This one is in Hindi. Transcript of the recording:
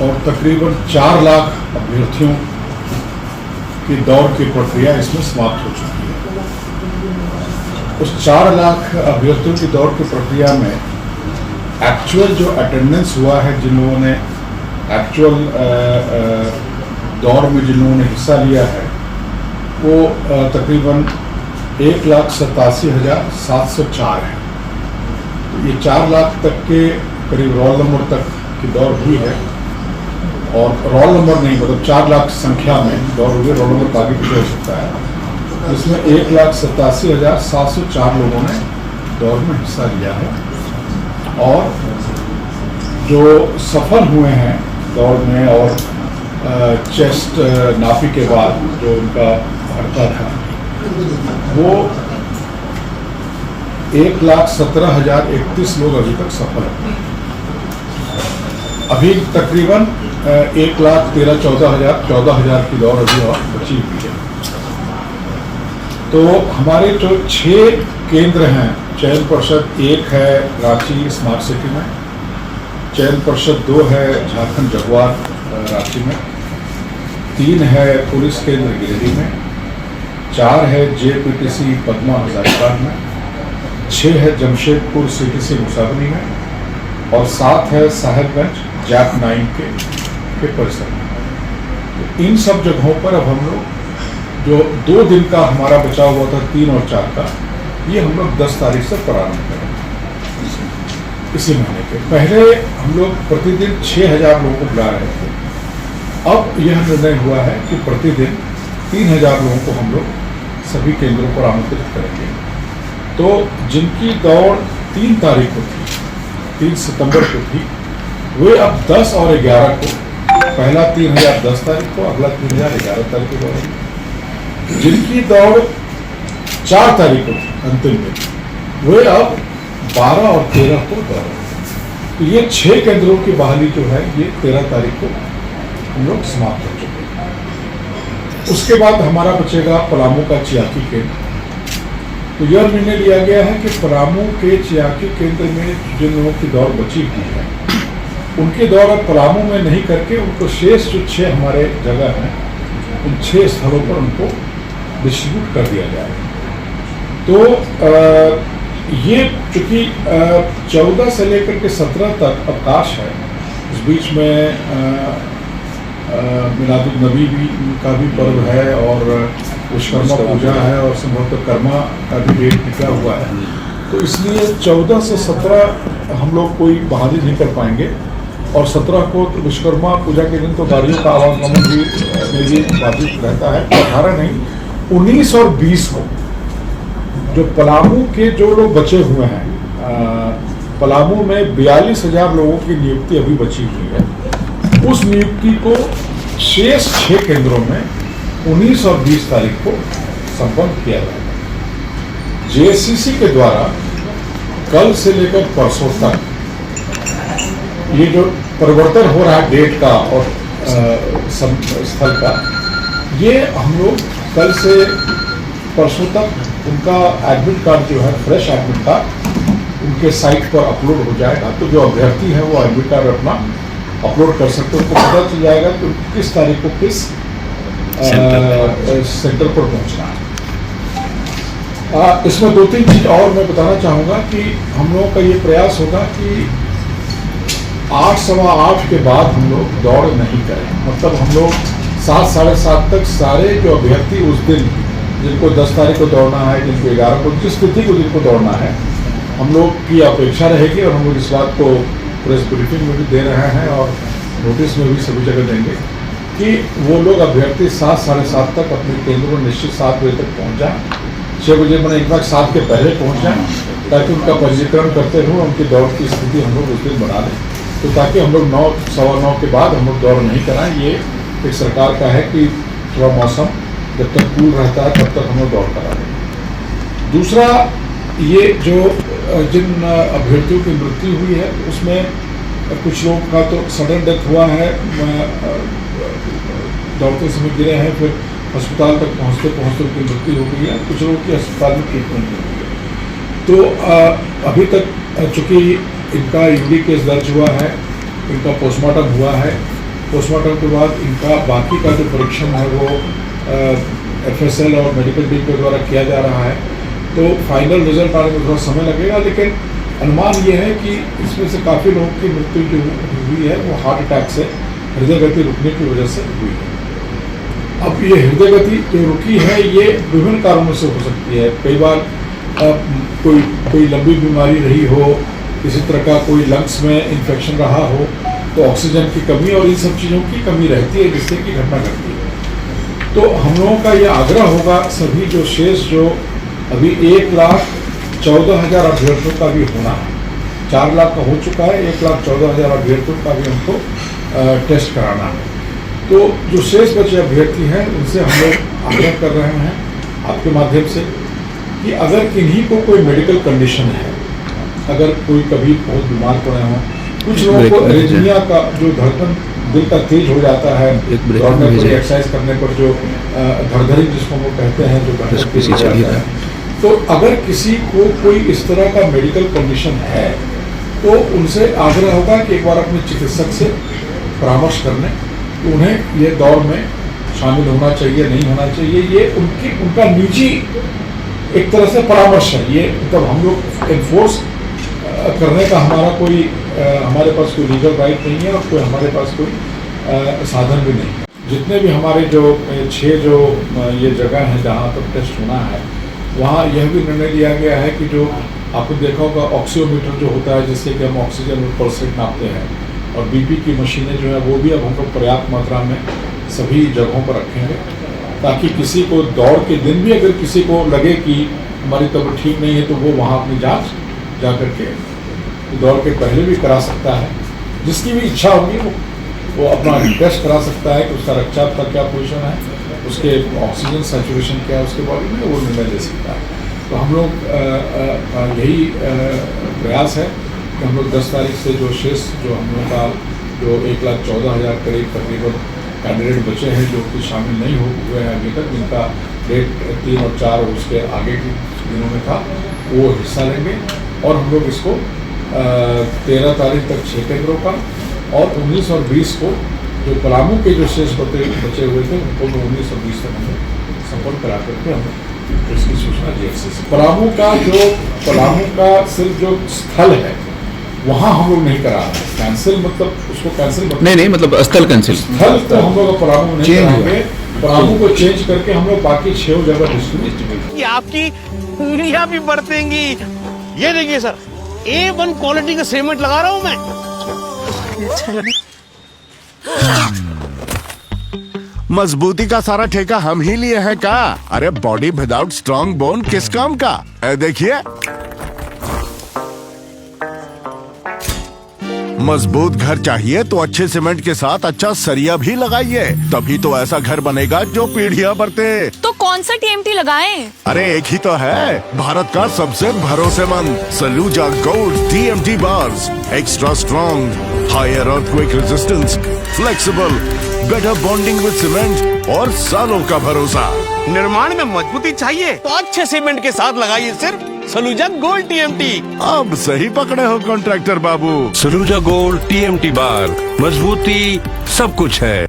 और तकरीबन 4 लाख अभ्यर्थियों की दौड़ की प्रक्रिया इसमें समाप्त हो चुकी है। उस 4 लाख अभ्यर्थियों की दौड़ की प्रक्रिया में एक्चुअल जो अटेंडेंस हुआ है, जिन लोगों ने एक्चुअल दौड़ में जिन लोगों ने हिस्सा लिया है, वो तकरीबन 1,87,704 है। तो ये 4 लाख तक के करीब रोल नंबर तक की दौड़ हुई है, और रोल नंबर नहीं, मतलब 4 लाख संख्या में दौड़ हुई है, रोल नंबर आगे पीछे हो सकता है। इसमें 1,87,704 लोगों ने दौड़ में हिस्सा लिया है, और जो सफल हुए हैं दौड़ में और चेस्ट नापी के बाद जो उनका भरता था, वो 1,17,031 लोग अभी तक सफल हैं। अभी तकरीबन 1,13,14,000 की दौड़ अभी और बची हुई है। तो हमारे जो 6 केंद्र हैं, चयन परिषद 1 है रांची स्मार्ट सिटी में, चयन परिषद 2 है झारखंड जगुआर रांची में, 3 है पुलिस केंद्र गिरिडीह में, 4 है JPTC पद्मा हजारीबाग में, 6 है जमशेदपुर CTC मुसाबनी में, और 7 है साहेबगंज जैप 9 के परिसर में। तो इन सब जगहों पर अब हम लोग जो 2 दिन का हमारा बचा हुआ था 3 और 4 का, ये हम लोग 10 तारीख से प्रारंभ करेंगे। इसी महीने के पहले हम लोग प्रतिदिन 6,000 लोगों को बुला रहे थे। अब यह निर्णय हुआ है कि प्रतिदिन 3,000 लोगों को हम लोग सभी केंद्रों पर आमंत्रित करेंगे। तो जिनकी दौड़ 3 तारीख को थी, 3 सितंबर को थी, वे अब 10 और 11 को, पहला 3,000 10 तारीख को, अगला 3,000 11 तारीख को दौड़ेंगे। जिनकी दौड़ 4 तारीख को अंतिम में, वे अब 12 और 13 को दौड़ेंगे। तो ये 6 केंद्रों की बहाली जो है, ये 13 तारीख को हम लोग समाप्त हो चुके हैं। उसके बाद हमारा बचेगा पलामू का चियाकी केंद्र। तो यह निर्णय लिया गया है कि पलामू के चियाकी केंद्र में जिन लोगों की दौड़ बची हुई है, उनकी दौड़ अब पलामू में नहीं करके उनको शेष जो 6 हमारे जगह हैं, उन 6 स्थलों पर उनको डिस्ट्रीब्यूट कर दिया जाएगा। तो ये चूँकि 14 से लेकर के 17 तक अवकाश है, उस बीच में मिलादुन नबी का भी पर्व है, और विश्वकर्मा पूजा है, और संभवतः कर्मा का भी डेट निकला हुआ है। तो इसलिए 14 से 17 हम लोग कोई बहाली नहीं कर पाएंगे, और 17 को तो विश्वकर्मा पूजा के दिन तो गाड़ियों का आवागमन भी बाधित रहता है। 18 नहीं, 19 और 20 को जो पलामू के जो लोग बचे हुए हैं, पलामू में 42,000 लोगों की नियुक्ति अभी बची हुई है। उस नियुक्ति को शेष 6 केंद्रों में 19 और 20 तारीख को संपन्न किया जाएगा। JSCC के द्वारा कल से लेकर परसों तक ये जो परिवर्तन हो रहा है डेट का और स्थल का, ये हम लोग कल से परसों तक उनका एडमिट कार्ड जो है, फ्रेश एडमिट कार्ड उनके साइट पर अपलोड हो जाएगा। तो जो अभ्यर्थी है वो एडमिट कार्ड अपना अपलोड कर सकते हैं, उनको पता चल जाएगा कि किस तारीख को किस सेंटर पर पहुंचना है। इसमें 2-3 चीज और मैं बताना चाहूँगा कि हम लोगों का ये प्रयास होगा कि 8, सवा 8 के बाद हम लोग दौड़ नहीं करें। मतलब हम लोग 7, साढ़े 7 तक सारे जो अभ्यर्थी उस दिन, जिनको 10 तारीख को दौड़ना है, जिनको 11 को, जिस तिथि को जिनको दौड़ना है, हम लोग की अपेक्षा रहेगी, और हम लोग इस बात को प्रेस ब्रीफिंग में भी दे रहे हैं और नोटिस में भी सभी जगह देंगे कि वो लोग अभ्यर्थी 7, साढ़े 7 तक अपने केंद्र में निश्चित 7 बजे तक पहुँच जाए। 6 बजे मैंने एक बार 7 के पहले पहुँच जाए, ताकि उनका पंजीकरण करते हुए उनकी दौड़ की स्थिति हम लोग उस दिन बना लें। तो ताकि हम लोग 9, सवा 9 के बाद हम लोग दौड़ नहीं कराएं। ये एक सरकार का है कि थोड़ा मौसम जब तक कूल रहता है तब तक हम लोग दौड़ करा दें। दूसरा, ये जो जिन अभ्यर्थियों की मृत्यु हुई है, उसमें कुछ लोगों का तो सडन डेथ हुआ है, दौड़ते समय गिरे हैं, फिर अस्पताल तक पहुंचते पहुंचते उनकी मृत्यु हो गई है। कुछ लोगों की अस्पताल में ट्रीटमेंट हो गई है। तो अभी तक चूँकि इनका यूडी केस दर्ज हुआ है, इनका पोस्टमार्टम हुआ है, पोस्टमार्टम के बाद इनका बाकी का जो परीक्षण है वो FSL और मेडिकल टीम के द्वारा किया जा रहा है। तो फाइनल रिजल्ट आने में थोड़ा समय लगेगा, लेकिन अनुमान ये है कि इसमें से काफ़ी लोगों की मृत्यु जो हुई है वो हार्ट अटैक से, हृदय गति रुकने की वजह से हुई है। अब ये हृदय गति जो रुकी है ये विभिन्न कारणों से हो सकती है। कई बार कोई लंबी बीमारी रही हो, किसी तरह का कोई लंग्स में इन्फेक्शन रहा हो, तो ऑक्सीजन की कमी और इन सब चीज़ों की कमी रहती है जिससे कि घटना घटती है। तो हम लोगों का ये आग्रह होगा सभी जो शेष जो अभी 1,14,000 अभ्यर्थियों का भी होना है, 4 लाख का हो चुका है, 1,14,000 अभ्यर्थियों का भी हमको टेस्ट कराना है। तो जो शेष बचे अभ्यर्थी हैं उनसे हम लोग आग्रह कर रहे हैं आपके माध्यम से कि अगर किन्हीं को कोई मेडिकल कंडीशन है, अगर कोई कभी बहुत बीमार पड़े हों, कुछ लोगों को एरिथमिया का जो धड़कन दिल का तेज हो जाता है दौड़ने पर, एक्सरसाइज करने पर, जो धड़धड़ी जिसको हम लोग कहते हैं, जो धड़कन तेज हो जाता है, तो अगर किसी को कोई इस तरह का मेडिकल कंडीशन है तो उनसे आग्रह होगा कि एक बार अपने चिकित्सक से परामर्श कर लें कि उन्हें ये दौड़ में शामिल होना चाहिए, नहीं होना चाहिए। ये उनका निजी एक तरह से परामर्श है। ये मतलब हम लोग एनफोर्स करने का हमारे पास कोई लीगल राइट नहीं है और कोई हमारे पास कोई साधन भी नहीं है। जितने भी हमारे जो 6 जो ये जगह हैं जहाँ पर टेस्ट होना है, वहाँ यह भी निर्णय लिया गया है कि जो आपने देखा होगा ऑक्सीमीटर जो होता है जिससे कि हम ऑक्सीजन और पल्स रेट नापते हैं, और BP की मशीनें जो है वो भी अब हम लोग पर्याप्त मात्रा में सभी जगहों पर रखेंगे, ताकि किसी को दौड़ के दिन भी अगर किसी को लगे कि हमारी तबीयत ठीक नहीं है तो वो वहाँ अपनी जांच जा करके दौड़ के पहले भी करा सकता है। जिसकी भी इच्छा होगी वो अपना टेस्ट करा सकता है कि उसका रक्तचाप का क्या पोजीशन है, उसके ऑक्सीजन सैचुरेशन क्या है उसके बॉडी में, वो निर्णय ले सकता है। तो हम लोग यही प्रयास है कि हम लोग 10 तारीख से जो शेष जो हम लोग का जो 1,14,000 करीब तकरीबन कैंडिडेट बचे हैं जो कि शामिल नहीं हुए हैं अभी तक, जिनका डेट 3 और 4 और उसके आगे के दिनों में था, वो हिस्सा लेंगे। और हम लोग इसको 13 तारीख तक 6 केंद्रों का और 19 और 20 को जो पलामू के जो शेष बचे हुए थे उनको 19 और 20 तक हमें संपर्क करा करके हमें इसकी सूचना DFC से। पलामू का सिर्फ जो स्थल है वहाँ हम लोग नहीं करा रहे हैं। कैंसिल मतलब उसको कैंसिल मतलब नहीं मतलब स्थल कैंसिल, स्थल तो हम लोग पलामू नहीं कराएंगे। पलामू को चेंज करके हम लोग बाकी 6 जगह डिस्ट्रीब्यूट। ये आपकी उंगलियां भी बरतेंगी। ये देखिए सर, A1 क्वालिटी का सीमेंट लगा रहा हूं मैं। मजबूती का सारा ठेका हम ही लिए हैं का? अरे बॉडी विदाउट स्ट्रॉन्ग बोन किस काम का? देखिए, मजबूत घर चाहिए तो अच्छे सीमेंट के साथ अच्छा सरिया भी लगाइए, तभी तो ऐसा घर बनेगा जो पीढ़ियां बरते। तो कौन सा TMT लगाएं? अरे एक ही तो है, भारत का सबसे भरोसेमंद Saluja gold TMT bars. Extra strong, higher earthquake resistance, flexible, better bonding with cement और सालों का भरोसा। निर्माण में मजबूती चाहिए तो अच्छे सीमेंट के साथ लगाइए सिर्फ सलूजा गोल्ड TMT। अब सही पकड़े हो कॉन्ट्रैक्टर बाबू। सलूजा गोल्ड TMT बार, मजबूती सब कुछ है।